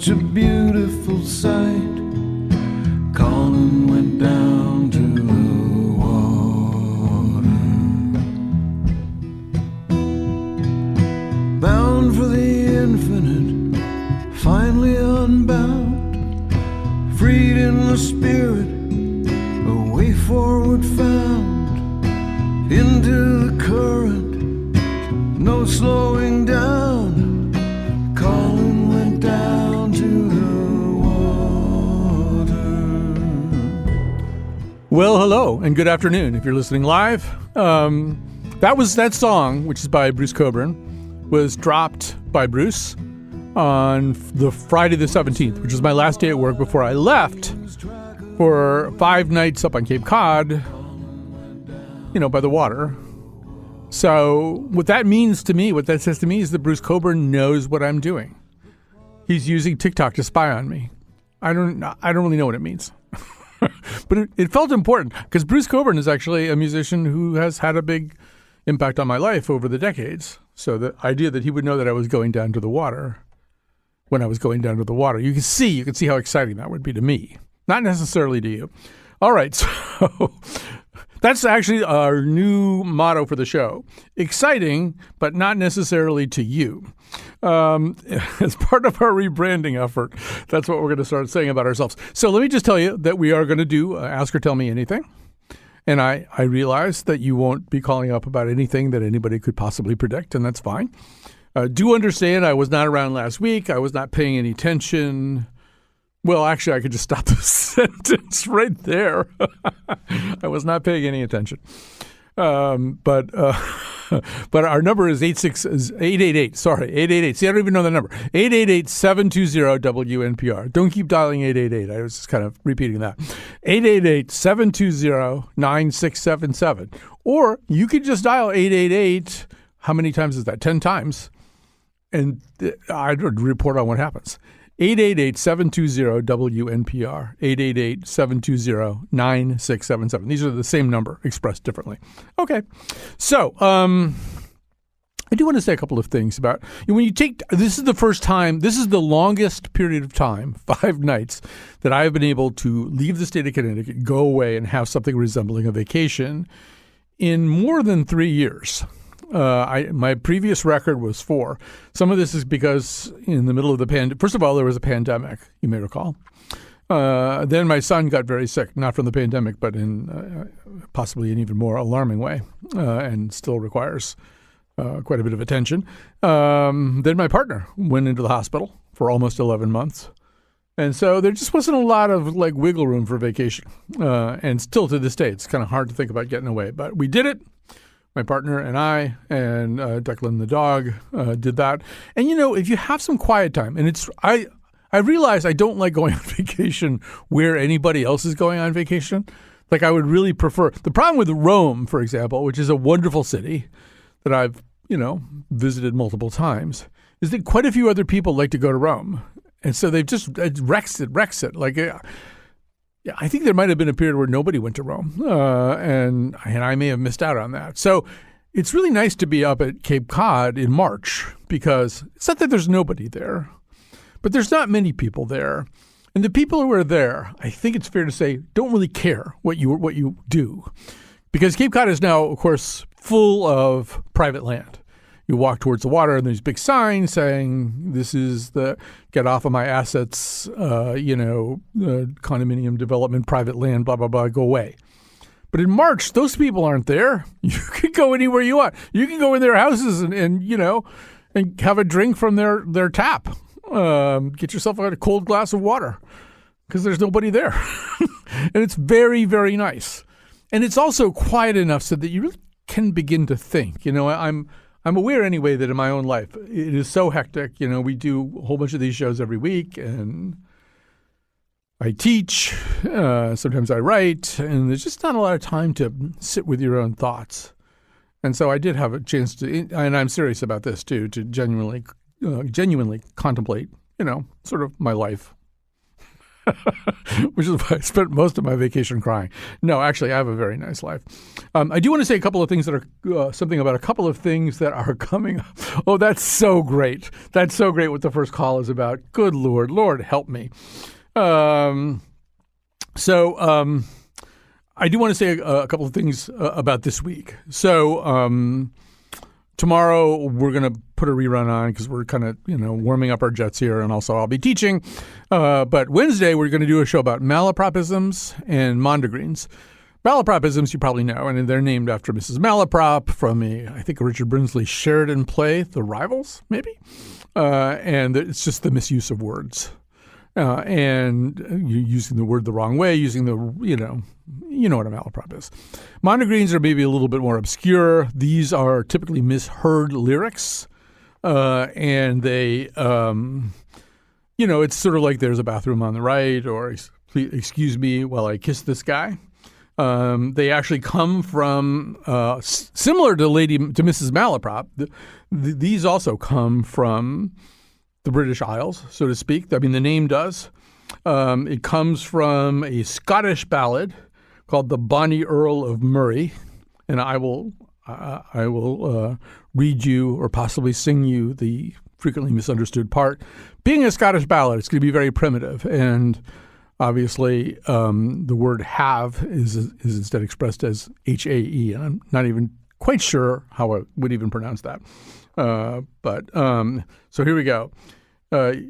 such a beautiful sight. Colin went down to the water, bound for the infinite, finally unbound, freed in the spirit, a way forward found, into the current, no slowing down. Colin went down to the water. Well, hello and good afternoon if you're listening live. That song, which is by Bruce Cockburn, was dropped by Bruce on the Friday the 17th, which was my last day at work before I left for 5 nights up on Cape Cod, by the water. So what that means to me, what that says to me is that Bruce Cockburn knows what I'm doing. He's using TikTok to spy on me. I don't really know what it means. But it felt important because Bruce Cockburn is actually a musician who has had a big impact on my life over the decades. So the idea that he would know that I was going down to the water when I was going down to the water, you can see how exciting that would be to me, not necessarily to you. All right, so that's actually our new motto for the show. Exciting, but not necessarily to you. As part of our rebranding effort, that's what we're going to start saying about ourselves. So let me just tell you that we are going to do Ask or Tell Me Anything. And I realize that you won't be calling up about anything that anybody could possibly predict, and that's fine. Do understand I was not around last week. I was not paying any attention. Well, actually, I could just stop the sentence right there. I was not paying any attention. But our number is 888. Sorry, 888. See, I don't even know the number. 888-720-WNPR. Don't keep dialing 888. I was just kind of repeating that. 888-720-9677. Or you could just dial 888. How many times is that? 10 times. And I'd report on what happens. 888-720-WNPR, 888-720-9677. These are the same number expressed differently. Okay. So I do want to say a couple of things about when you take this is the longest period of time, 5 nights, that I have been able to leave the state of Connecticut, go away and have something resembling a vacation in more than 3 years. My previous record was 4. Some of this is because in the middle of the pandemic, first of all, there was a pandemic, you may recall. Then my son got very sick, not from the pandemic, but in possibly an even more alarming way, and still requires quite a bit of attention. Then my partner went into the hospital for almost 11 months. And so there just wasn't a lot of wiggle room for vacation. And still to this day, it's kind of hard to think about getting away, but we did it. My partner and I and Declan the dog did that. And, if you have some quiet time, and I realize I don't like going on vacation where anybody else is going on vacation. I would really prefer. The problem with Rome, for example, which is a wonderful city that I've, visited multiple times, is that quite a few other people like to go to Rome. And so they've just wrecks it. Yeah, I think there might have been a period where nobody went to Rome, and I may have missed out on that. So it's really nice to be up at Cape Cod in March because it's not that there's nobody there, but there's not many people there. And the people who are there, I think it's fair to say, don't really care what you do because Cape Cod is now, of course, full of private land. You walk towards the water and there's big signs saying this is the get off of my assets, condominium development, private land, blah, blah, blah, go away. But in March, those people aren't there. You can go anywhere you want. You can go in their houses and have a drink from their tap. Get yourself a cold glass of water because there's nobody there. And it's very, very nice. And it's also quiet enough so that you really can begin to think. I'm aware anyway that in my own life, it is so hectic. We do a whole bunch of these shows every week and I teach, sometimes I write, and there's just not a lot of time to sit with your own thoughts. And so I did have a chance to, and I'm serious about this too, to genuinely contemplate, sort of my life which is why I spent most of my vacation crying. No, actually, I have a very nice life. I do want to say a couple of things that are something about a couple of things that are coming up. Oh, that's so great. That's so great what the first call is about. Good Lord. Lord, help me. I do want to say a couple of things about this week. So tomorrow we're going to put a rerun on because we're kind of, warming up our jets here, and also I'll be teaching. But Wednesday we're going to do a show about malapropisms and mondegreens. Malapropisms you probably know, and they're named after Mrs. Malaprop from I think a Richard Brinsley Sheridan play, The Rivals, maybe. And it's just the misuse of words. And you're using the word the wrong way, using the, you know what a malaprop is. Mondegreens are maybe a little bit more obscure. These are typically misheard lyrics. And they, it's sort of like there's a bathroom on the right, or please excuse me while I kiss this guy. They actually come from, similar to Mrs. Malaprop. These also come from the British Isles, so to speak. I mean, the name does. It comes from a Scottish ballad called "The Bonnie Earl of Murray," and I will read you or possibly sing you the frequently misunderstood part. Being a Scottish ballad, it's going to be very primitive, and obviously the word "have" is instead expressed as HAE, and I'm not even quite sure how I would even pronounce that. So here we go.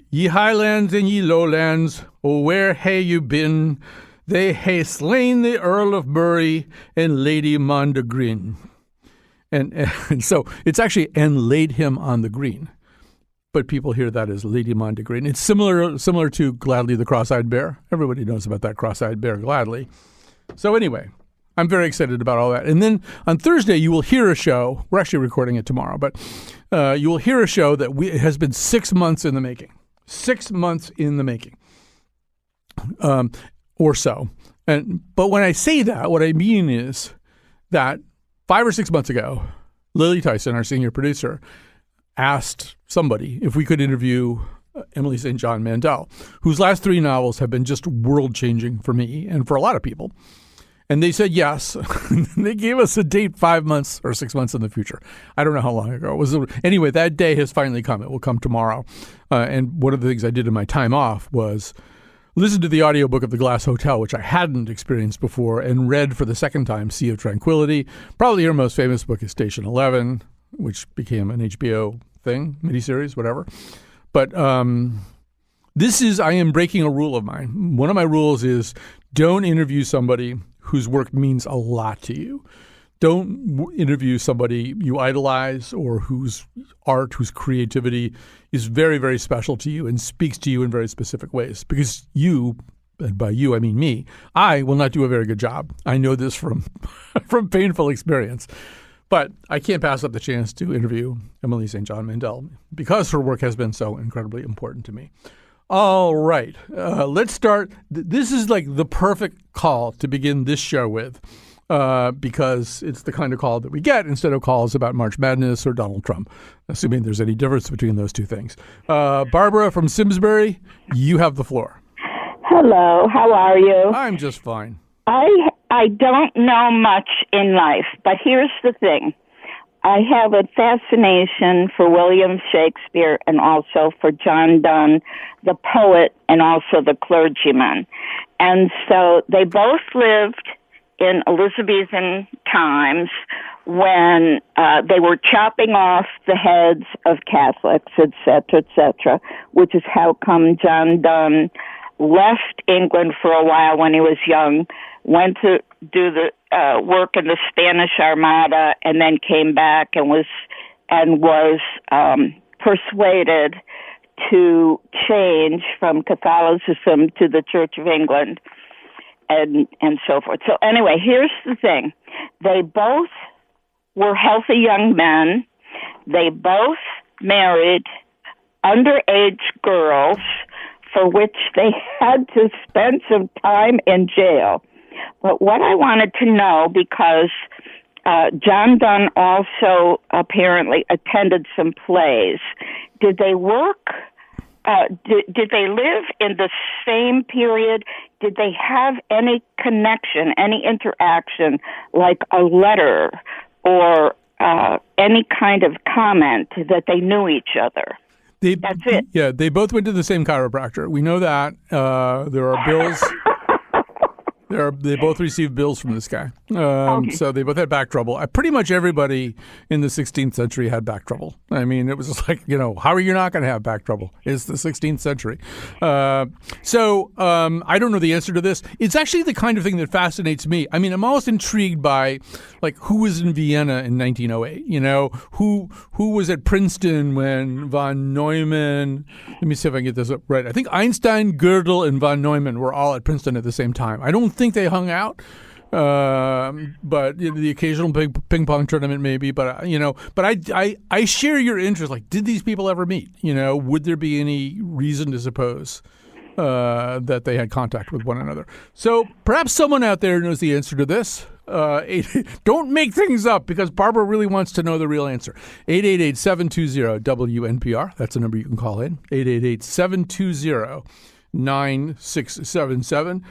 Ye highlands and ye lowlands, oh, where hae you been? They hae slain the Earl of Murray and Lady Mondegreen. And so it's actually "and laid him on the green." But people hear that as Lady Mondegreen. It's similar to Gladly the Cross-Eyed Bear. Everybody knows about that cross-eyed bear, Gladly. So anyway, I'm very excited about all that. And then on Thursday, you will hear a show. We're actually recording it tomorrow, but you will hear a show that has been 6 months in the making. 6 months in the making, or so. But when I say that, what I mean is that 5 or 6 months ago, Lily Tyson, our senior producer, asked somebody if we could interview Emily St. John Mandel, whose last 3 novels have been just world-changing for me and for a lot of people. And they said yes. They gave us a date 5 months or 6 months in the future. I don't know how long ago it was. Anyway, that day has finally come. It will come tomorrow. And one of the things I did in my time off was listen to the audiobook of The Glass Hotel, which I hadn't experienced before, and read for the second time Sea of Tranquility. Probably her most famous book is Station 11, which became an HBO thing, miniseries, whatever. But I am breaking a rule of mine. One of my rules is don't interview somebody whose work means a lot to you. Don't interview somebody you idolize or whose art, whose creativity is very, very special to you and speaks to you in very specific ways. Because you, and by you I mean me, I will not do a very good job. I know this from painful experience. But I can't pass up the chance to interview Emily St. John Mandel because her work has been so incredibly important to me. All right, let's start. This is like the perfect call to begin this show with because it's the kind of call that we get instead of calls about March Madness or Donald Trump, assuming there's any difference between those two things. Barbara from Simsbury, you have the floor. Hello, how are you? I'm just fine. I don't know much in life, but here's the thing. I have a fascination for William Shakespeare and also for John Donne, the poet, and also the clergyman. And so they both lived in Elizabethan times when they were chopping off the heads of Catholics, et cetera, which is how come John Donne left England for a while when he was young, went to do the work in the Spanish Armada, and then came back and was persuaded to change from Catholicism to the Church of England, and so forth. So anyway, here's the thing. They both were healthy young men. They both married underage girls for which they had to spend some time in jail. But what I wanted to know, because John Donne also apparently attended some plays, did they work did they live in the same period? Did they have any connection, any interaction, like a letter or any kind of comment that they knew each other? That's it. Yeah, they both went to the same chiropractor. We know that. There are bills. They both received bills from this guy. Okay. So they both had back trouble. Pretty much everybody in the 16th century had back trouble. I mean, it was just like, how are you not going to have back trouble? It's the 16th century. So I don't know the answer to this. It's actually the kind of thing that fascinates me. I mean, I'm always intrigued by, like, who was in Vienna in 1908? Who was at Princeton when von Neumann, let me see if I can get this up right. I think Einstein, Gödel, and von Neumann were all at Princeton at the same time. I don't think they hung out, but the occasional ping pong tournament maybe. But I share your interest. Like, did these people ever meet? Would there be any reason to suppose that they had contact with one another? So perhaps someone out there knows the answer to this. Don't make things up, because Barbara really wants to know the real answer. 888-720-WNPR. That's a number you can call in. 888-720-9677.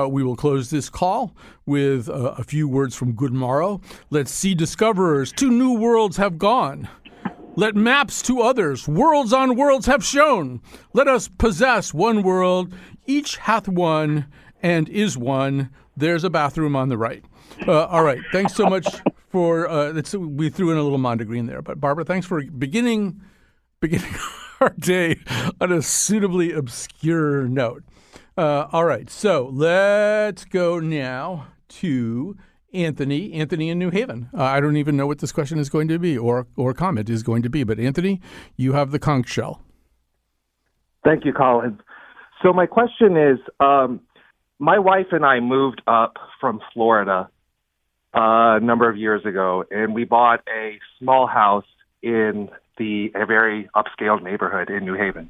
We will close this call with a few words from Good Morrow. Let's see discoverers to new worlds have gone. Let maps to others, worlds on worlds have shown. Let us possess one world, each hath one and is one. There's a bathroom on the right. All right. Thanks so much for we threw in a little Mondegreen there. But Barbara, thanks for beginning our day on a suitably obscure note. All right. So let's go now to Anthony. Anthony in New Haven. I don't even know what this question is going to be or comment is going to be. But Anthony, you have the conch shell. Thank you, Colin. So my question is, my wife and I moved up from Florida a number of years ago, and we bought a small house in a very upscale neighborhood in New Haven.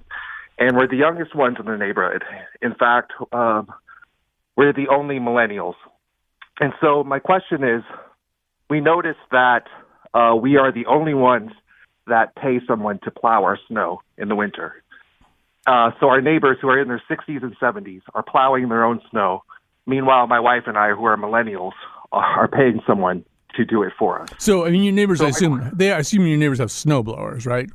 And we're the youngest ones in the neighborhood. In fact, we're the only millennials. And so my question is, we noticed that we are the only ones that pay someone to plow our snow in the winter. So our neighbors who are in their 60s and 70s are plowing their own snow. Meanwhile, my wife and I, who are millennials, are paying someone to do it for us. So, I mean, your neighbors, I assume your neighbors have snow blowers, right?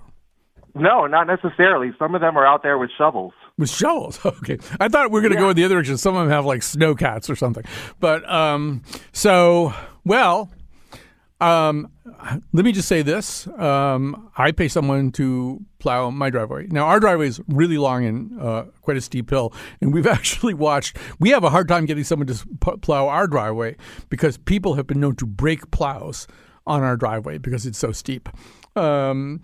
No, not necessarily. Some of them are out there with shovels. With shovels? Okay. I thought we were going to go in the other direction. Some of them have like snow cats or something. But let me just say this. I pay someone to plow my driveway. Now, our driveway is really long and quite a steep hill. And we have a hard time getting someone to plow our driveway because people have been known to break plows on our driveway because it's so steep. I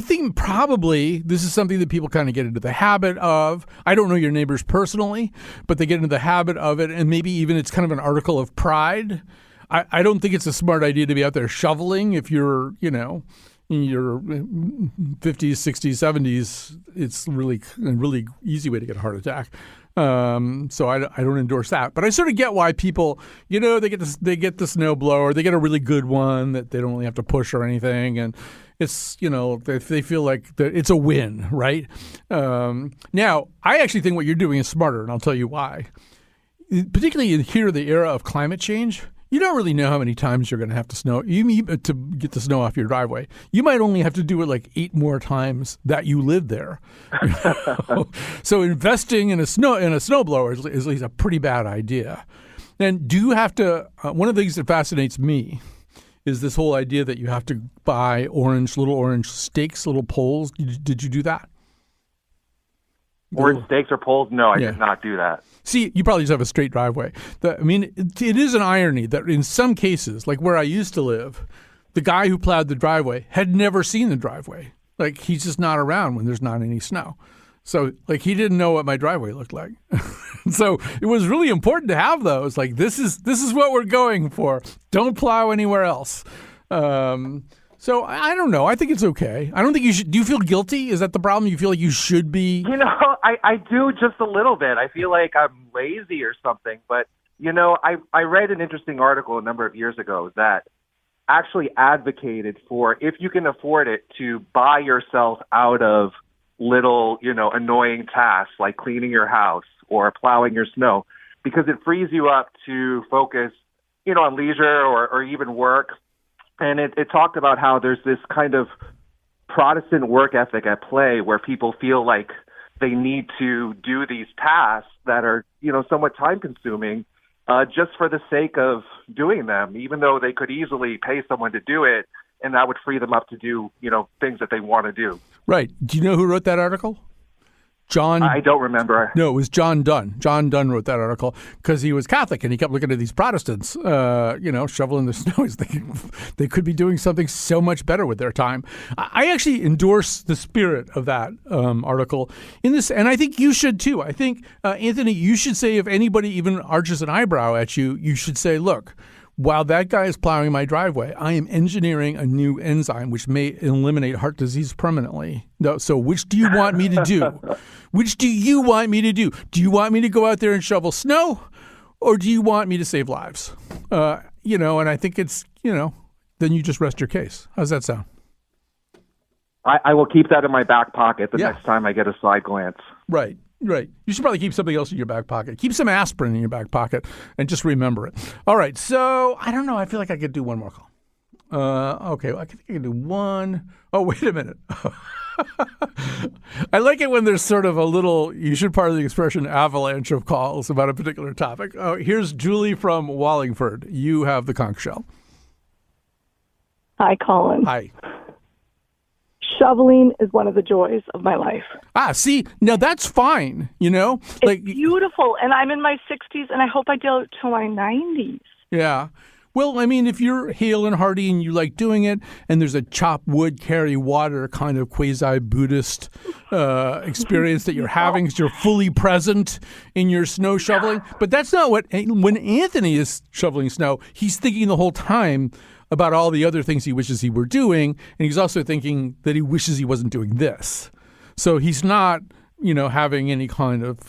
think probably this is something that people kind of get into the habit of. I don't know your neighbors personally, but they get into the habit of it. And maybe even it's kind of an article of pride. I don't think it's a smart idea to be out there shoveling if you're, in your 50s, 60s, 70s. It's really a really easy way to get a heart attack. So I don't endorse that. But I sort of get why people, they get the snow blower. They get a really good one that they don't really have to push or anything. And it's, they feel like it's a win, right? Now, I actually think what you're doing is smarter, and I'll tell you why. Particularly here in the era of climate change, you don't really know how many times you're going to have to get the snow off your driveway. You might only have to do it like 8 more times that you live there. So investing in a snowblower is at least a pretty bad idea. And do you have to? One of the things that fascinates me is this whole idea that you have to buy little orange stakes, little poles. Did you do that? Orange stakes or poles? No, I did not do that. See, you probably just have a straight driveway. It is an irony that in some cases, like where I used to live, the guy who plowed the driveway had never seen the driveway. Like, he's just not around when there's not any snow. So, like, he didn't know what my driveway looked like. So it was really important to have those. Like, this is what we're going for. Don't plow anywhere else. So I don't know. I think it's okay. I don't think you should. Do you feel guilty? Is that the problem? You feel like you should be? I do just a little bit. I feel like I'm lazy or something. But, I read an interesting article a number of years ago that actually advocated for, if you can afford it, to buy yourself out of little, annoying tasks like cleaning your house or plowing your snow, because it frees you up to focus, on leisure or even work. And it talked about how there's this kind of Protestant work ethic at play where people feel like they need to do these tasks that are, somewhat time consuming, just for the sake of doing them, even though they could easily pay someone to do it, and that would free them up to do, things that they want to do. Right. Do you know who wrote that article? I don't remember. No, it was John Donne. John Donne wrote that article because he was Catholic and he kept looking at these Protestants, shoveling the snow. He's thinking they could be doing something so much better with their time. I actually endorse the spirit of that article in this, and I think you should too. I think, Anthony, you should say if anybody even arches an eyebrow at you, you should say, look, while that guy is plowing my driveway, I am engineering a new enzyme which may eliminate heart disease permanently. No, so which do you want me to do? Which do you want me to do? Do you want me to go out there and shovel snow, or do you want me to save lives? And I think it's, then you just rest your case. How's that sound? I will keep that in my back pocket the next time I get a side glance. Right. Right. You should probably keep something else in your back pocket. Keep some aspirin in your back pocket and just remember it. All right. So I don't know. I feel like I could do one more call. Okay. I think I can do one. Oh, wait a minute. I like it when there's sort of a little, you should part of the expression, avalanche of calls about a particular topic. Oh, here's Julie from Wallingford. You have the conch shell. Hi, Colin. Hi. Shoveling is one of the joys of my life. See, now that's fine, It's beautiful, and I'm in my 60s, and I hope I do it till my 90s. Yeah. Well, I mean, if you're hale and hearty and you like doing it, and there's a chop wood, carry water kind of quasi-Buddhist experience that you're having, because you're fully present in your snow shoveling. But that's not when Anthony is shoveling snow, he's thinking the whole time about all the other things he wishes he were doing, and he's also thinking that he wishes he wasn't doing this. So he's not, having any kind of,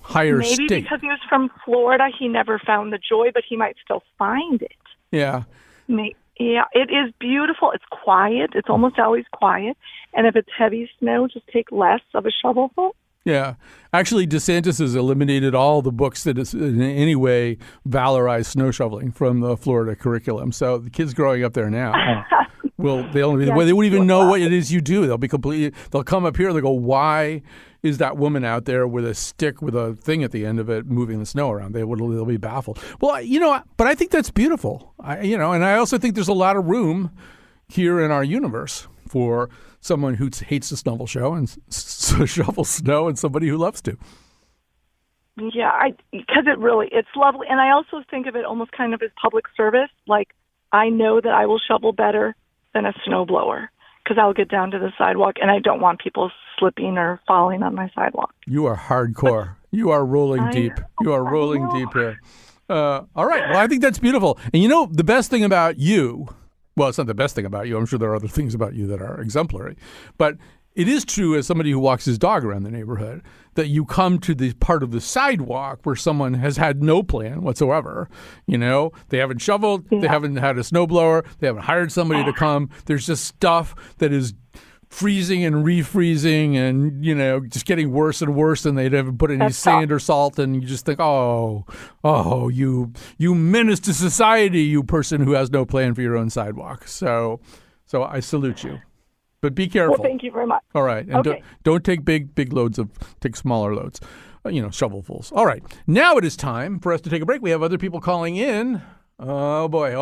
higher state. Maybe because he was from Florida, he never found the joy, but he might still find it. Yeah. Yeah, it is beautiful. It's quiet. It's almost always quiet. And if it's heavy snow, just take less of a shovelful. Yeah. Actually, DeSantis has eliminated all the books that in any way valorize snow shoveling from the Florida curriculum. So the kids growing up there now, they won't even know what it is you do. They'll come up here and they'll go, why is that woman out there with a stick with a thing at the end of it moving the snow around? They'll be baffled. Well, but I think that's beautiful. And I also think there's a lot of room here in our universe for someone who hates to shovel show and shovel snow, and somebody who loves to. Yeah, because it's lovely. And I also think of it almost kind of as public service. Like, I know that I will shovel better than a snowblower because I'll get down to the sidewalk, and I don't want people slipping or falling on my sidewalk. You are hardcore. You are rolling deep. You are rolling deep here. All right. Well, I think that's beautiful. And the best thing about you, well, it's not the best thing about you. I'm sure there are other things about you that are exemplary. But it is true, as somebody who walks his dog around the neighborhood, that you come to the part of the sidewalk where someone has had no plan whatsoever. They haven't shoveled. Yeah. They haven't had a snowblower. They haven't hired somebody to come. There's just stuff that is freezing and refreezing and, just getting worse and worse, and they haven't put any sand or salt, and you just think, oh, you menace to society, you person who has no plan for your own sidewalk. So I salute you. But be careful. Well, thank you very much. All right. And okay. don't take big loads take smaller loads, shovelfuls. All right. Now it is time for us to take a break. We have other people calling in. Oh, boy.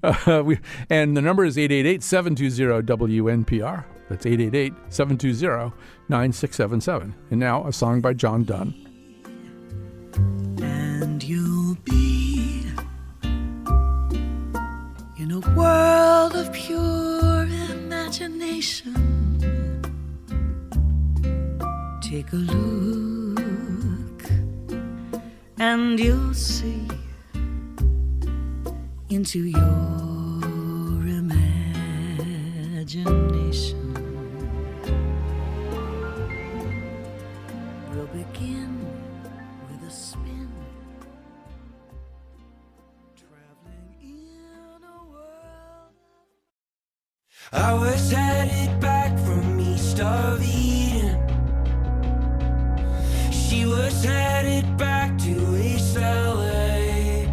And the number is 888-720-WNPR. That's 888-720-9677. And now a song by John Donne. And you'll be in a world of pure imagination. Take a look and you'll see into your imagination. We'll begin with a spin, traveling in a world. I was headed back from East West of Eden. She was headed back to East LA.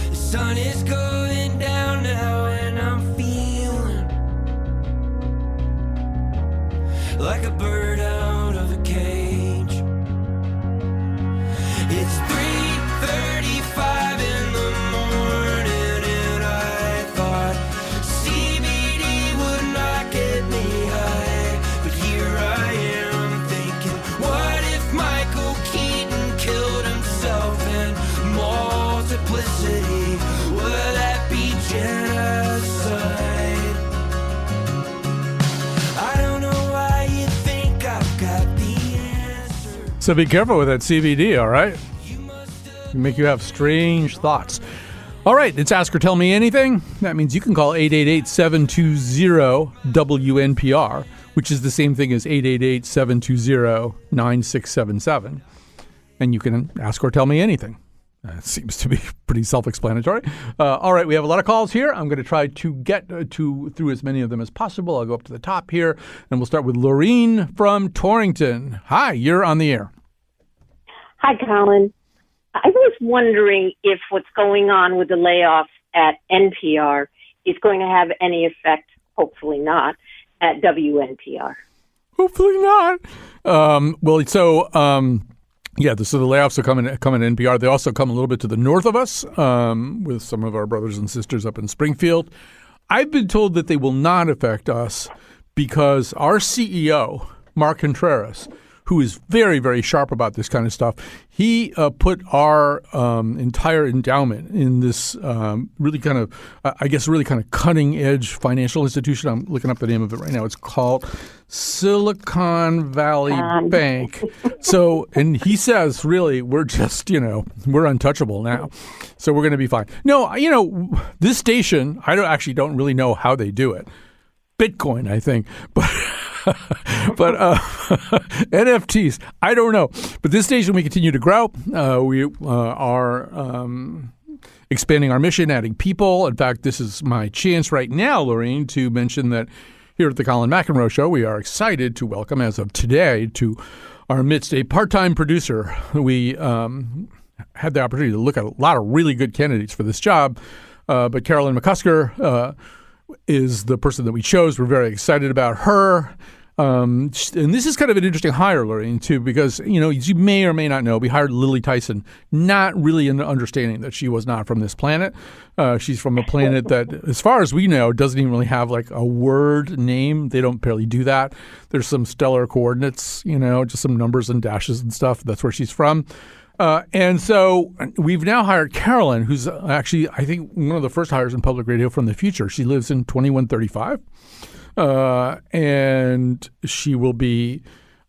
The sun is going down now and I'm feeling like a bird out of a cage. It's 3:35 in the morning and I thought CBD would not get me high, but here I am thinking, what if Michael Keaton killed himself in multiplicity? Would that be genocide? I don't know why you think I've got the answer. So be careful with that CBD, all right? It'll make you have strange thoughts. All right, it's Ask or Tell Me Anything. That means you can call 888-720-WNPR, which is the same thing as 888-720-9677. And you can ask or tell me anything. It seems to be pretty self-explanatory. All right, we have a lot of calls here. I'm going to try to get through as many of them as possible. I'll go up to the top here, and we'll start with Lorene from Torrington. Hi, you're on the air. Hi, Colin. I was wondering if what's going on with the layoffs at NPR is going to have any effect, hopefully not, at WNPR. Hopefully not. So the layoffs are coming at NPR. They also come a little bit to the north of us with some of our brothers and sisters up in Springfield. I've been told that they will not affect us because our CEO, Mark Contreras, who is very, very sharp about this kind of stuff, he put our entire endowment in this really kind of cutting edge financial institution. I'm looking up the name of it right now. It's called Silicon Valley Bank. So, and he says, really, we're just, we're untouchable now. So we're going to be fine. No, this station, I don't really know how they do it. Bitcoin, I think, but NFTs, I don't know. But this station, we continue to grow. We are expanding our mission, adding people. In fact, this is my chance right now, Lorene, to mention that here at the Colin McEnroe Show, we are excited to welcome, as of today, to our midst a part-time producer. We had the opportunity to look at a lot of really good candidates for this job, but Carolyn McCusker is the person that we chose. We're very excited about her. And this is kind of an interesting hire, Lorraine, too, because, you may or may not know, we hired Lily Tyson, not really in the understanding that she was not from this planet. She's from a planet that, as far as we know, doesn't even really have like a word name. They don't barely do that. There's some stellar coordinates, just some numbers and dashes and stuff. That's where she's from. And so we've now hired Carolyn, who's actually, I think, one of the first hires in public radio from the future. She lives in 2135, and she will be,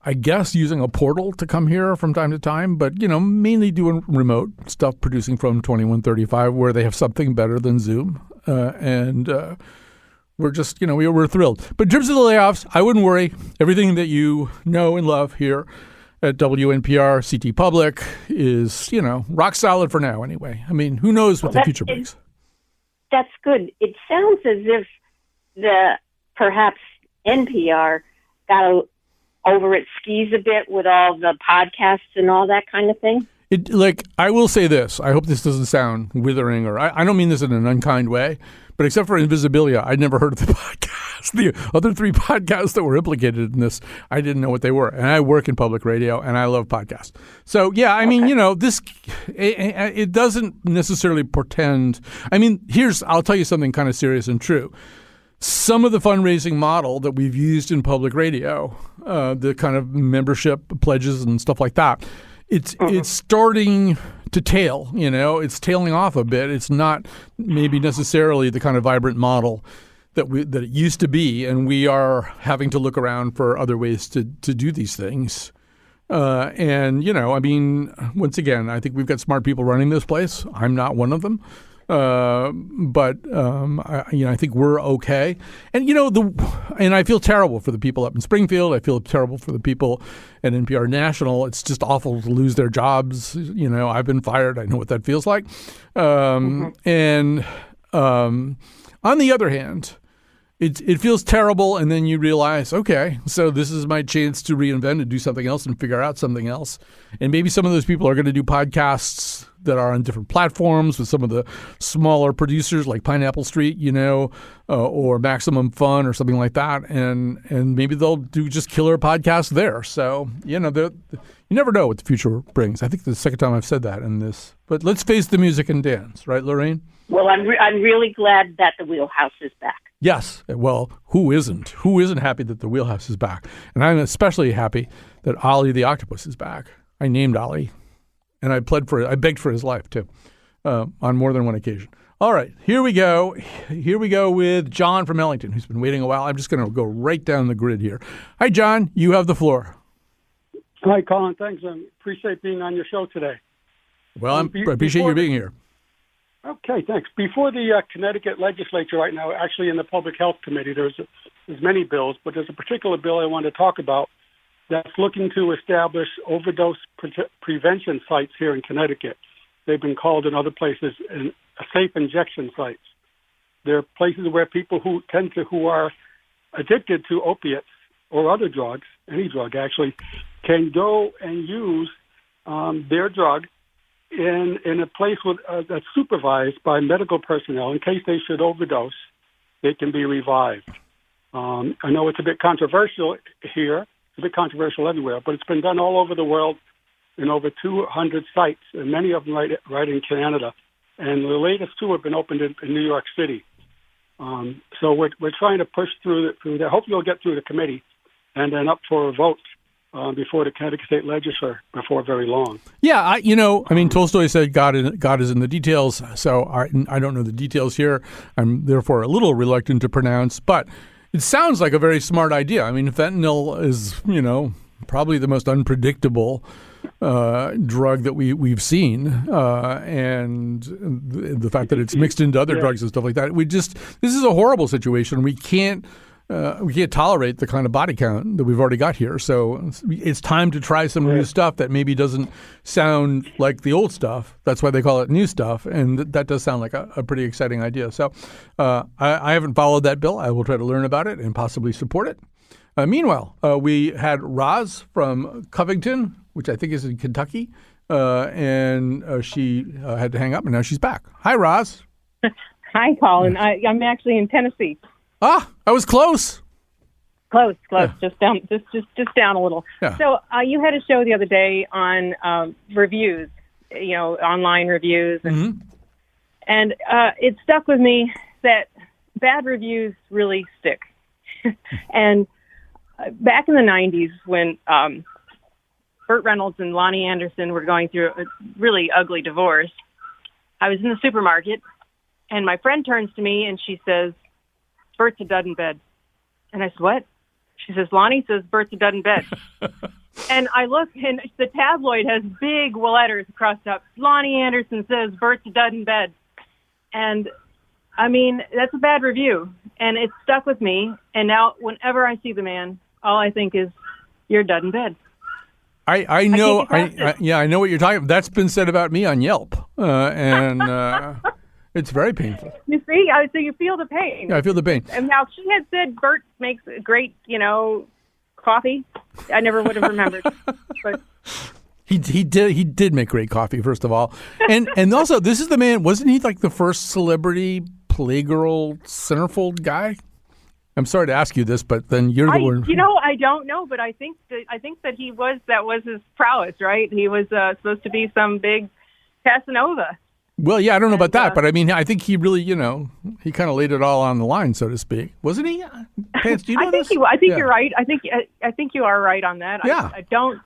I guess, using a portal to come here from time to time, but, mainly doing remote stuff, producing from 2135, where they have something better than Zoom. And we're just, we're thrilled. But in terms of the layoffs, I wouldn't worry. Everything that you know and love here at WNPR, CT Public is, rock solid for now anyway. I mean, who knows what the future brings? That's good. It sounds as if perhaps NPR got over its skis a bit with all the podcasts and all that kind of thing. I will say this. I hope this doesn't sound withering, or I don't mean this in an unkind way, but except for Invisibilia, I'd never heard of the podcast. The other three podcasts that were implicated in this, I didn't know what they were. And I work in public radio, and I love podcasts. So, yeah, I mean, this, it doesn't necessarily portend. I mean, I'll tell you something kind of serious and true. Some of the fundraising model that we've used in public radio, the kind of membership pledges and stuff like that, it's starting to tail, it's tailing off a bit. It's not maybe necessarily the kind of vibrant model that it used to be, and we are having to look around for other ways to do these things. Once again, I think we've got smart people running this place. I'm not one of them. I think we're okay. And, and I feel terrible for the people up in Springfield. I feel terrible for the people at NPR National. It's just awful to lose their jobs. I've been fired. I know what that feels like. And on the other hand, it feels terrible, and then you realize, okay, so this is my chance to reinvent and do something else and figure out something else. And maybe some of those people are going to do podcasts that are on different platforms with some of the smaller producers like Pineapple Street, or Maximum Fun or something like that. And maybe they'll do just killer podcasts there. So, you never know what the future brings. I think the second time I've said that in this. But let's face the music and dance, right, Lorraine? Well, I'm really glad that the Wheelhouse is back. Yes. Well, who isn't? Who isn't happy that the Wheelhouse is back? And I'm especially happy that Ollie the Octopus is back. I named Ollie, and I begged for his life, too, on more than one occasion. All right, here we go. Here we go with John from Ellington, who's been waiting a while. I'm just going to go right down the grid here. Hi, John. You have the floor. Hi, Colin. Thanks. I appreciate being on your show today. Well, I appreciate you being here. Okay, thanks. Before the Connecticut legislature right now, actually in the Public Health Committee, there's many bills, but there's a particular bill I want to talk about that's looking to establish overdose prevention sites here in Connecticut. They've been called in other places safe injection sites. They're places where people who are addicted to opiates or other drugs, any drug actually, can go and use their drug in a place that's supervised by medical personnel. In case they should overdose, they can be revived. I know it's a bit controversial here. It's a bit controversial everywhere, but it's been done all over the world in over 200 sites, and many of them right in Canada. And the latest two have been opened in New York City. So we're trying to push through that. Hopefully we'll get through the committee and then up for a vote before the Connecticut State Legislature before very long. Yeah, Tolstoy said God is in the details, so I don't know the details here. I'm therefore a little reluctant to pronounce, but it sounds like a very smart idea. I mean, fentanyl is, probably the most unpredictable drug that we've seen, and the fact that it's mixed into other drugs and stuff like that. This is a horrible situation. We can't tolerate the kind of body count that we've already got here. So it's time to try some new stuff that maybe doesn't sound like the old stuff. That's why they call it new stuff. And that does sound like a pretty exciting idea. So I haven't followed that bill. I will try to learn about it and possibly support it. Meanwhile, we had Roz from Covington, which I think is in Kentucky, and she had to hang up, and now she's back. Hi, Roz. Hi, Colin. I'm actually in Tennessee. Ah, I was close. Close. Yeah. Just down a little. Yeah. So you had a show the other day on reviews, online reviews, and it stuck with me that bad reviews really stick. And back in the 90s when Burt Reynolds and Lonnie Anderson were going through a really ugly divorce, I was in the supermarket, and my friend turns to me and she says, "Bert's a dud in bed." And I said, "What?" She says, "Lonnie says Bert's a dud in bed." And I look, and the tabloid has big letters crossed up. "Lonnie Anderson says Bert's a dud in bed." And, I mean, that's a bad review. And it stuck with me. And now whenever I see the man, all I think is, "You're a dud in bed." I know. I know what you're talking about. That's been said about me on Yelp. And it's very painful. You see? So you feel the pain. Yeah, I feel the pain. And now, if she had said Bert makes great, coffee, I never would have remembered. But he did make great coffee, first of all. And also, this is the man, wasn't he like the first celebrity Playgirl centerfold guy? I'm sorry to ask you this, but then you're the one. I don't know, but I think that that was his prowess, right? He was supposed to be some big Casanova. Well, yeah, I don't know about that, but I mean, I think he really, he kind of laid it all on the line, so to speak, wasn't he? Pants, do you know this? I think you're right. I think you are right on that. Yeah.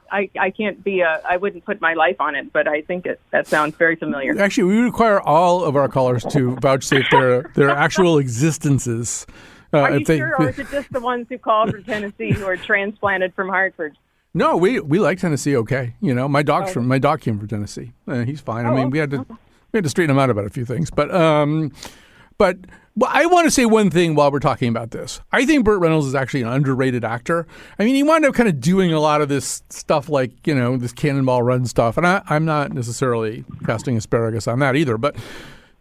I can't be I wouldn't put my life on it, but I think that sounds very familiar. Actually, we require all of our callers to vouchsafe their actual existences. Are you sure, or is it just the ones who call from Tennessee who are transplanted from Hartford? No, we like Tennessee. Okay, my dog came from Tennessee. He's fine. I mean, we had to straighten him out about a few things, but I want to say one thing while we're talking about this. I think Burt Reynolds is actually an underrated actor. I mean, he wound up kind of doing a lot of this stuff like, this Cannonball Run stuff, and I'm not necessarily casting asparagus on that either, but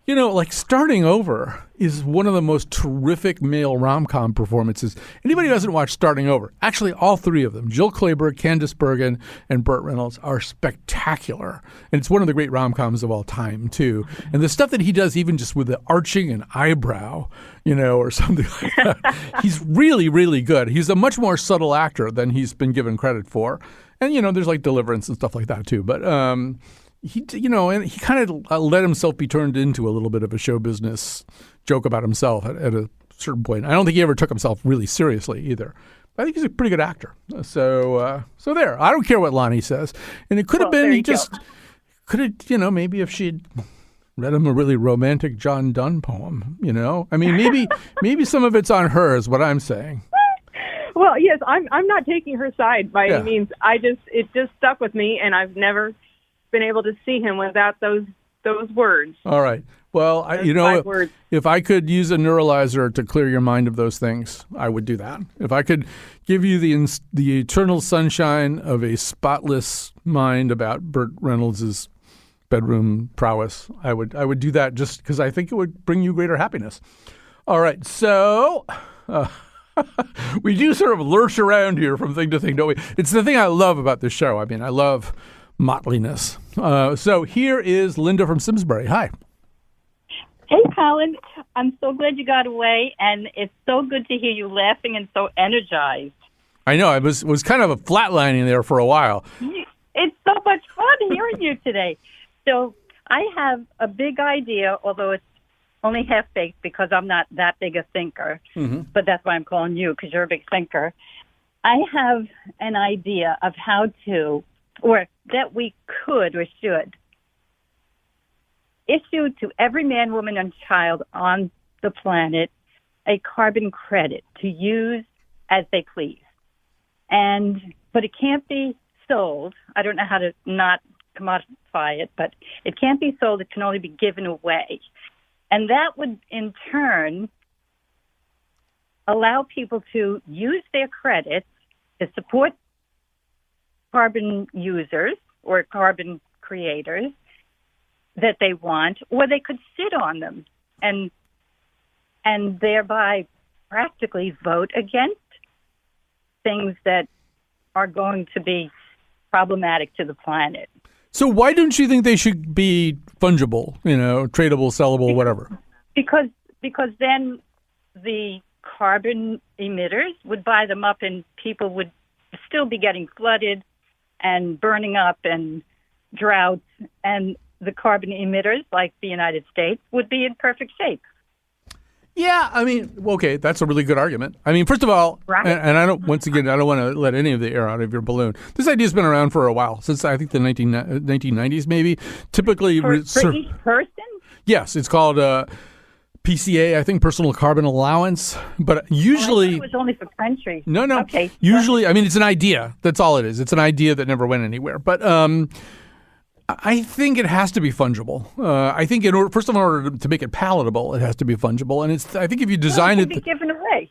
like starting over is one of the most terrific male rom-com performances. Anybody who hasn't watched Starting Over, actually all three of them, Jill Clayburgh, Candice Bergen, and Burt Reynolds, are spectacular. And it's one of the great rom-coms of all time, too. And the stuff that he does, even just with the arching an eyebrow, or something like that, he's really, really good. He's a much more subtle actor than he's been given credit for. And, there's like Deliverance and stuff like that, too. But he kind of let himself be turned into a little bit of a show business joke about himself at a certain point. I don't think he ever took himself really seriously either. I think he's a pretty good actor. So there. I don't care what Lonnie says. And it could have been he just could have, maybe if she'd read him a really romantic John Donne poem, I mean, maybe some of it's on her is what I'm saying. Well, yes, I'm not taking her side by any means. It just stuck with me, and I've never been able to see him without those words. All right. Well, if I could use a neuralizer to clear your mind of those things, I would do that. If I could give you the eternal sunshine of a spotless mind about Burt Reynolds' bedroom prowess, I would do that just because I think it would bring you greater happiness. All right. So we do sort of lurch around here from thing to thing, don't we? It's the thing I love about this show. I mean, I love mottliness. So here is Linda from Simsbury. Hi. Hey, Colin. I'm so glad you got away, and it's so good to hear you laughing and so energized. I know. I was kind of flatlining there for a while. It's so much fun hearing you today. So I have a big idea, although it's only half-baked because I'm not that big a thinker, but that's why I'm calling you, because you're a big thinker. I have an idea of how to, or that we could or should, issue to every man, woman, and child on the planet a carbon credit to use as they please. But it can't be sold. I don't know how to not commodify it, but it can't be sold. It can only be given away. And that would, in turn, allow people to use their credits to support carbon users or carbon creators that they want, or they could sit on them and thereby practically vote against things that are going to be problematic to the planet. So why don't you think they should be fungible, tradable, sellable, whatever? Because then the carbon emitters would buy them up and people would still be getting flooded and burning up and droughts, and the carbon emitters, like the United States, would be in perfect shape. Yeah, I mean, okay, that's a really good argument. I mean, first of all, right. and I don't want to let any of the air out of your balloon. This idea's been around for a while, since I think the 1990s maybe. Typically, for each person? Yes, it's called PCA, I think, personal carbon allowance. But usually, it was only for countries. No. Okay. Usually, I mean, it's an idea. That's all it is. It's an idea that never went anywhere. But I think it has to be fungible. I think in order to make it palatable, it has to be fungible. And I think if you design it can be given away.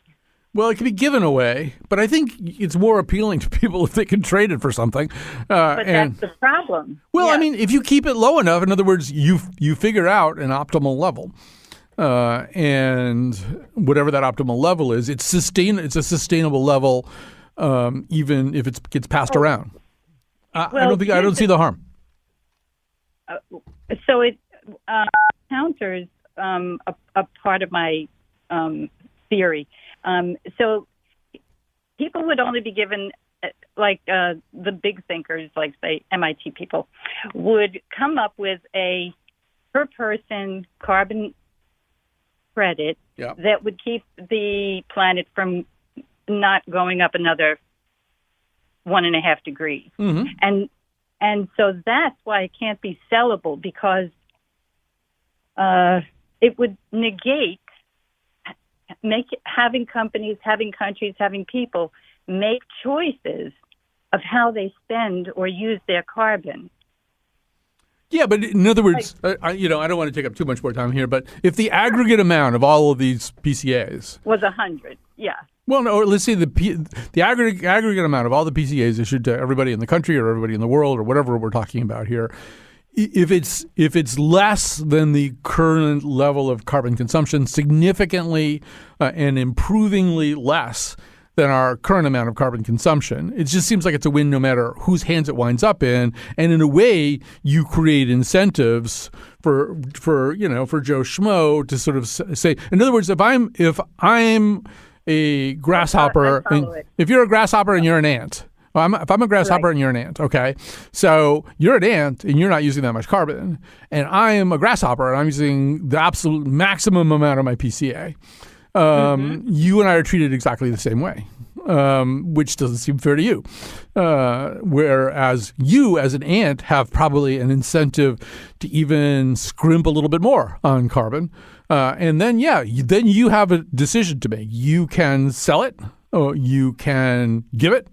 Well, it can be given away, but I think it's more appealing to people if they can trade it for something. But that's the problem. Well, yeah. I mean, if you keep it low enough, in other words, you figure out an optimal level. And whatever that optimal level is, it's a sustainable level, even if it gets passed around. I don't see the harm. So it counters a part of my theory. So people would only be given, like the big thinkers, like say MIT people, would come up with a per person carbon credit that would keep the planet from not going up another 1.5 degrees. Mm-hmm. And so that's why it can't be sellable, because it would negate having companies, having countries, having people make choices of how they spend or use their carbon. Yeah, but in other words, I don't want to take up too much more time here, but if the aggregate amount of all of these PCAs was 100, yeah. Well, no, let's say the aggregate amount of all the PCAs issued to everybody in the country or everybody in the world or whatever we're talking about here if it's less than the current level of carbon consumption, significantly and improvingly less than our current amount of carbon consumption, it just seems like it's a win no matter whose hands it winds up in. And in a way, you create incentives for Joe Schmo to sort of say, in other words, if I'm a grasshopper, if you're a grasshopper and you're an ant. If I'm a grasshopper and you're an ant, okay? So you're an ant and you're not using that much carbon, and I am a grasshopper and I'm using the absolute maximum amount of my PCA. You and I are treated exactly the same way, which doesn't seem fair to you. Whereas you, as an ant, have probably an incentive to even scrimp a little bit more on carbon. And then, then you have a decision to make. You can sell it, or you can give it.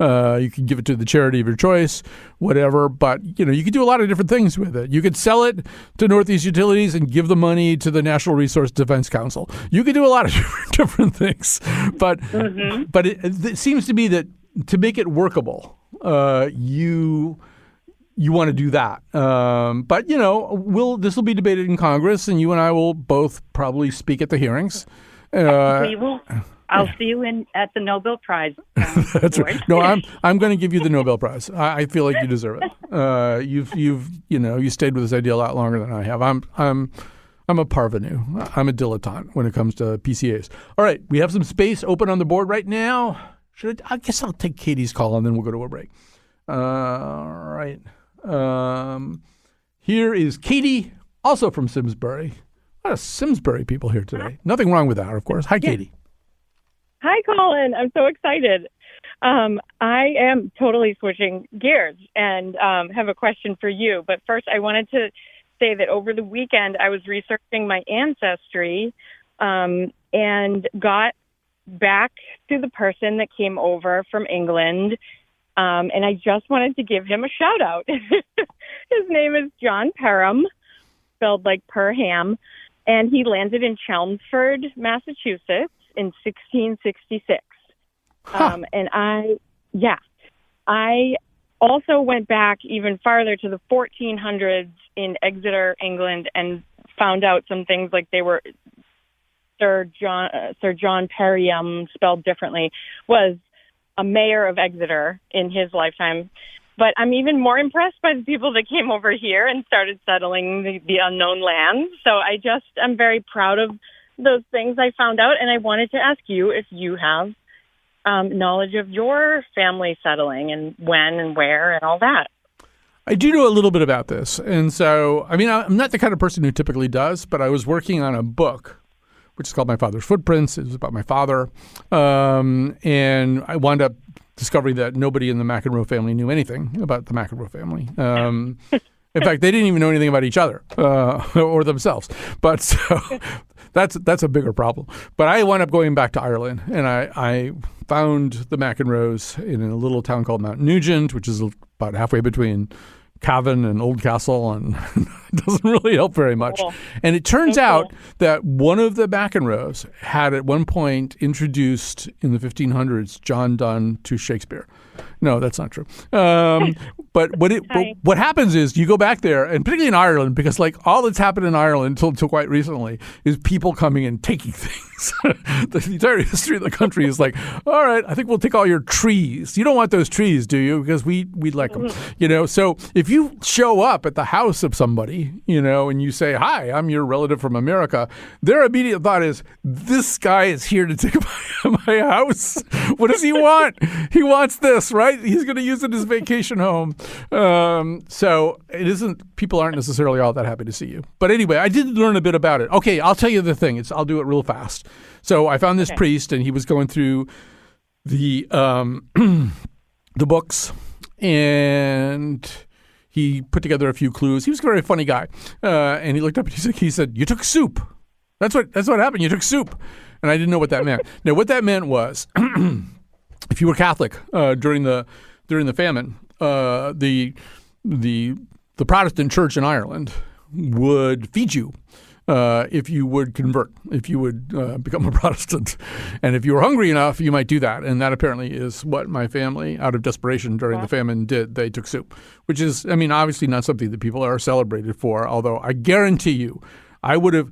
You can give it to the charity of your choice, whatever. But, you can do a lot of different things with it. You could sell it to Northeast Utilities and give the money to the National Resource Defense Council. You could do a lot of different things. But it seems to be that to make it workable, you want to do that. But, this will be debated in Congress, and you and I will both probably speak at the hearings. We will. I'll see you at the Nobel Prize. That's right. No, I'm going to give you the Nobel Prize. I feel like you deserve it. You stayed with this idea a lot longer than I have. I'm a parvenu. I'm a dilettante when it comes to PCAs. All right, we have some space open on the board right now. I guess I'll take Katie's call and then we'll go to a break. All right. Here is Katie, also from Simsbury. A lot of Simsbury people here today. Nothing wrong with that, of course. Hi, Katie. Hi, Colin. I'm so excited. I am totally switching gears and have a question for you. But first, I wanted to say that over the weekend, I was researching my ancestry and got back to the person that came over from England. And I just wanted to give him a shout out. His name is John Perham, spelled like Perham, and he landed in Chelmsford, Massachusetts in 1666. And I also went back even farther to the 1400s in Exeter, England, and found out some things like they were Sir John Perham, spelled differently, was a mayor of Exeter in his lifetime. But I'm even more impressed by the people that came over here and started settling the unknown lands. So I'm very proud of those things I found out. And I wanted to ask you if you have knowledge of your family settling and when and where and all that. I do know a little bit about this. And so, I'm not the kind of person who typically does, but I was working on a book, which is called My Father's Footprints. It was about my father. And I wound up discovering that nobody in the McEnroe family knew anything about the McEnroe family. In fact, they didn't even know anything about each other or themselves. But so that's a bigger problem. But I wound up going back to Ireland, and I found the McEnroes in a little town called Mount Nugent, which is about halfway between Cavan and Oldcastle, and it doesn't really help very much. Cool. And it turns out that one of the McEnroes had at one point introduced in the 1500s John Donne to Shakespeare. No, that's not true. But what happens is you go back there, and particularly in Ireland, because like all that's happened in Ireland until quite recently is people coming and taking things. The entire history of the country is like, all right, I think we'll take all your trees. You don't want those trees, do you? Because we like them. So if you show up at the house of somebody, and you say, hi, I'm your relative from America, their immediate thought is, this guy is here to take my house. What does he want? He wants this, right? He's going to use it as vacation home. So it isn't, people aren't necessarily all that happy to see you. But anyway, I did learn a bit about it. Okay, I'll tell you the thing. I'll do it real fast. So I found this priest, and he was going through the the books, and he put together a few clues. He was a very funny guy. And he looked up and he said, you took soup. That's what happened. You took soup. And I didn't know what that meant. Now, what that meant was, if you were Catholic during the famine, the Protestant church in Ireland would feed you if you would convert, if you would become a Protestant. And if you were hungry enough, you might do that. And that apparently is what my family, out of desperation during the famine, did. They took soup, which is, I mean, obviously not something that people are celebrated for, although I guarantee you, I would have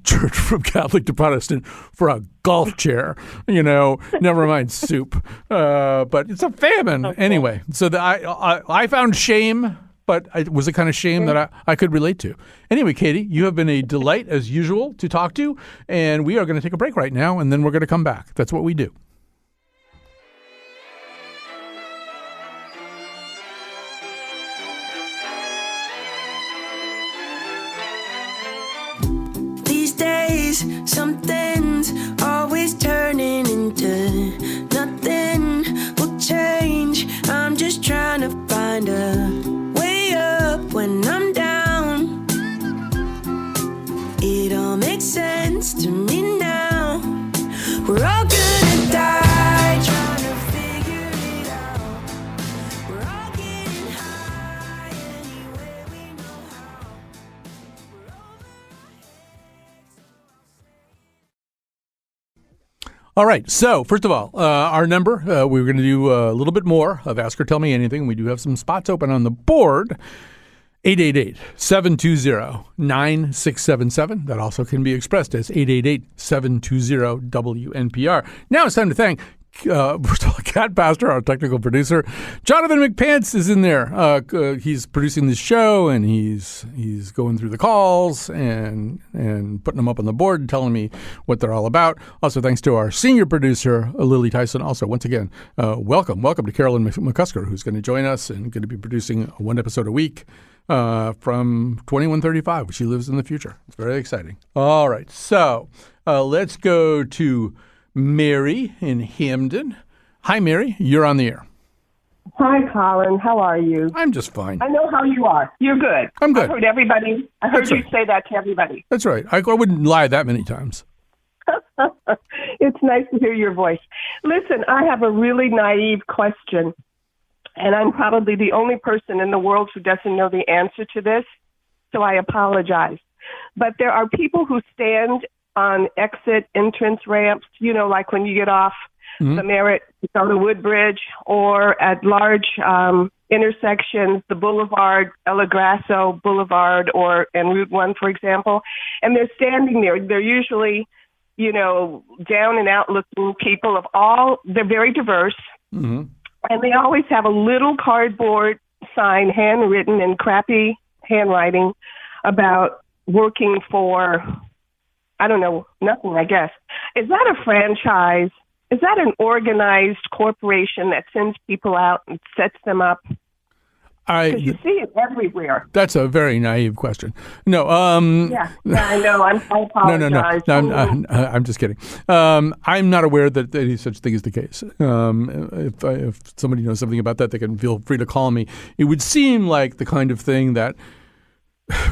churched from Catholic to Protestant for a golf chair, never mind soup. But it's a famine anyway. So I found shame, but it was a kind of shame that I could relate to. Anyway, Katie, you have been a delight as usual to talk to, and we are going to take a break right now, and then we're going to come back. That's what we do. Something's always turning into nothing will change. I'm just trying to find a way up when I'm down. It all makes sense to me now. We're all gonna die trying to figure it out. We're all getting high anyway we know how. We're over our heads. All right. So first of all, our number, we're going to do a little bit more of Ask or Tell Me Anything. We do have some spots open on the board. 888-720-9677. That also can be expressed as 888-720-WNPR. Now it's time to thank Cat Pastor, our technical producer. Jonathan McPants is in there. He's producing this show, and he's going through the calls and putting them up on the board and telling me what they're all about. Also, thanks to our senior producer, Lily Tyson. Also, once again, welcome to Carolyn McCusker, who's going to join us and going to be producing one episode a week from 2135. She lives in the future. It's very exciting. All right, so let's go to Mary in Hamden. Hi, Mary. You're on the air. Hi, Colin. How are you? I'm just fine. I know how you are. You're good. I'm good. I heard you say that to everybody. That's right. I wouldn't lie that many times. It's nice to hear your voice. Listen, I have a really naive question, and I'm probably the only person in the world who doesn't know the answer to this, so I apologize. But there are people who stand on exit entrance ramps, like when you get off the Merritt to go to Woodbridge, or at large intersections, the Boulevard, El Grasso Boulevard, and Route 1, for example. And they're standing there. They're usually, down and out looking people they're very diverse. Mm-hmm. And they always have a little cardboard sign, handwritten in crappy handwriting, about working for, I don't know, nothing, I guess. Is that a franchise? Is that an organized corporation that sends people out and sets them up? Because you see it everywhere. That's a very naive question. No. Yeah, I know. I apologize. No. I'm just kidding. I'm not aware that any such thing is the case. If somebody knows something about that, they can feel free to call me. It would seem like the kind of thing that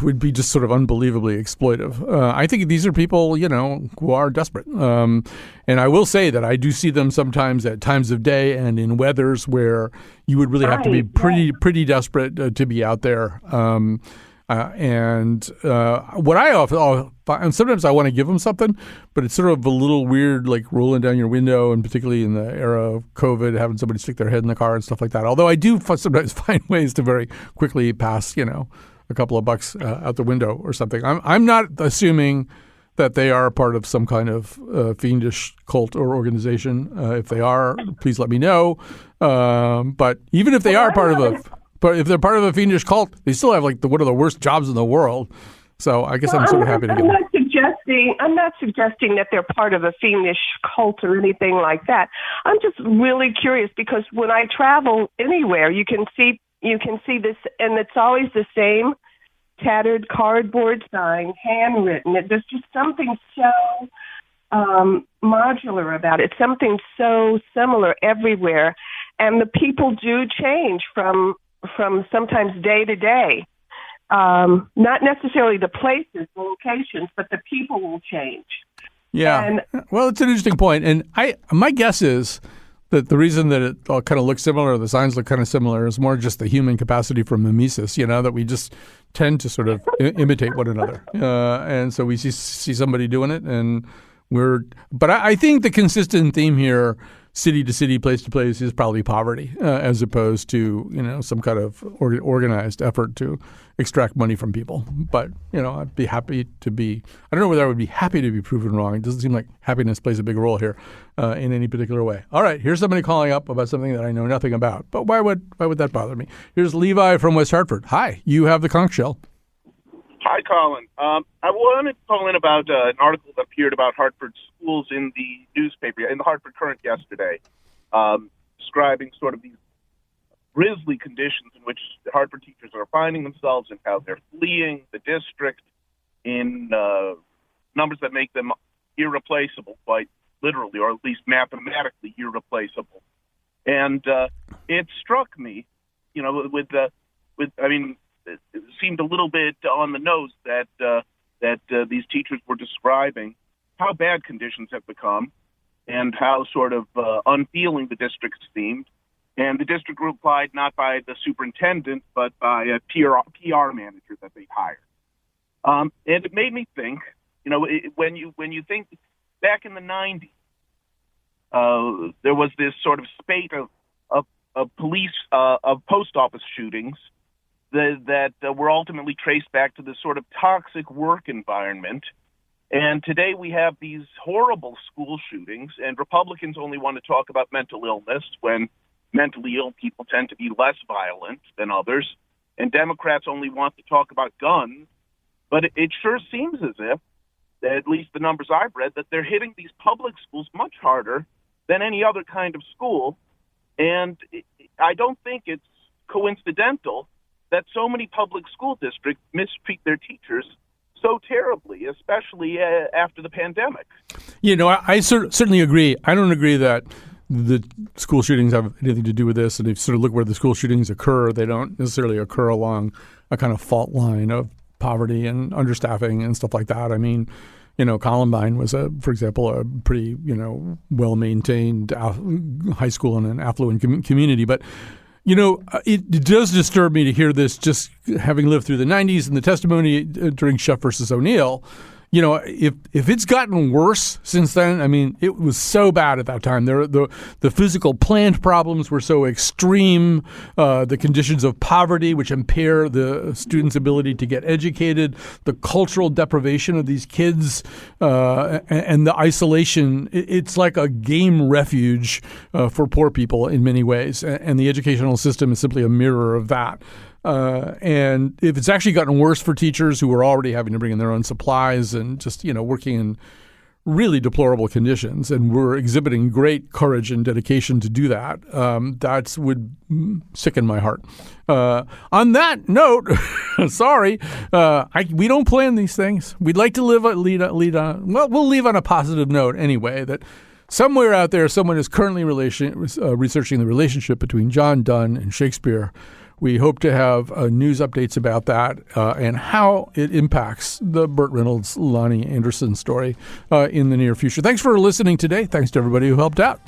would be just sort of unbelievably exploitive. I think these are people, who are desperate. And I will say that I do see them sometimes at times of day and in weathers where you would really have to be pretty desperate to be out there. What I often and sometimes I want to give them something, but it's sort of a little weird, like rolling down your window, and particularly in the era of COVID, having somebody stick their head in the car and stuff like that. Although I do sometimes find ways to very quickly pass, a couple of bucks out the window or something. I'm not assuming that they are part of some kind of fiendish cult or organization. If they are, please let me know. But even if they are but if they're part of a fiendish cult, they still have one of the worst jobs in the world. So I guess I'm sort of happy to get it. I'm not suggesting that they're part of a fiendish cult or anything like that. I'm just really curious because when I travel anywhere, you can see this, and it's always the same tattered cardboard sign, handwritten. There's just something so modular about it, something so similar everywhere. And the people do change from sometimes day to day. Not necessarily the places, the locations, but the people will change. Yeah. Well, it's an interesting point. And my guess is that the reason that it all kind of looks similar, the signs look kind of similar, is more just the human capacity for mimesis, that we just tend to sort of imitate one another. And so we see somebody doing it, and but I think the consistent theme here, city to city, place to place, is probably poverty, as opposed to, some kind of organized effort to extract money from people. But, I'd be happy to be – I don't know whether I would be happy to be proven wrong. It doesn't seem like happiness plays a big role here in any particular way. All right, here's somebody calling up about something that I know nothing about. But why would that bother me? Here's Levi from West Hartford. Hi, you have the conch shell. Hi, Colin. I wanted to call in about an article that appeared about Hartford schools in the newspaper, in the Hartford Current yesterday, describing sort of these grisly conditions in which the Hartford teachers are finding themselves and how they're fleeing the district in numbers that make them irreplaceable, quite literally, or at least mathematically irreplaceable. And it struck me, it seemed a little bit on the nose that these teachers were describing how bad conditions have become and how sort of unfeeling the district seemed. And the district replied not by the superintendent, but by a PR manager that they hired. And it made me think, when you think back in the 90s, there was this sort of spate of police, of post office shootings that were ultimately traced back to this sort of toxic work environment. And today we have these horrible school shootings, and Republicans only want to talk about mental illness when mentally ill people tend to be less violent than others. And Democrats only want to talk about guns. But it sure seems as if, at least the numbers I've read, that they're hitting these public schools much harder than any other kind of school. And I don't think it's coincidental that so many public school districts mistreat their teachers so terribly, especially after the pandemic. I certainly agree. I don't agree that the school shootings have anything to do with this. And if you sort of look where the school shootings occur, they don't necessarily occur along a kind of fault line of poverty and understaffing and stuff like that. I mean, Columbine was, for example, a pretty, well-maintained high school in an affluent community. But it does disturb me to hear this, just having lived through the 90s and the testimony during Sheff versus O'Neill. If it's gotten worse since then, I mean, it was so bad at that time. The physical plant problems were so extreme, the conditions of poverty, which impair the students' ability to get educated, the cultural deprivation of these kids, and the isolation. It's like a game refuge for poor people in many ways. And the educational system is simply a mirror of that. And if it's actually gotten worse for teachers who are already having to bring in their own supplies and just, working in really deplorable conditions, and we're exhibiting great courage and dedication to do that, that would sicken my heart. On that note, sorry, we don't plan these things. We'd like to we'll leave on a positive note anyway, that somewhere out there, someone is currently researching the relationship between John Donne and Shakespeare. We hope to have news updates about that and how it impacts the Burt Reynolds, Lonnie Anderson story in the near future. Thanks for listening today. Thanks to everybody who helped out.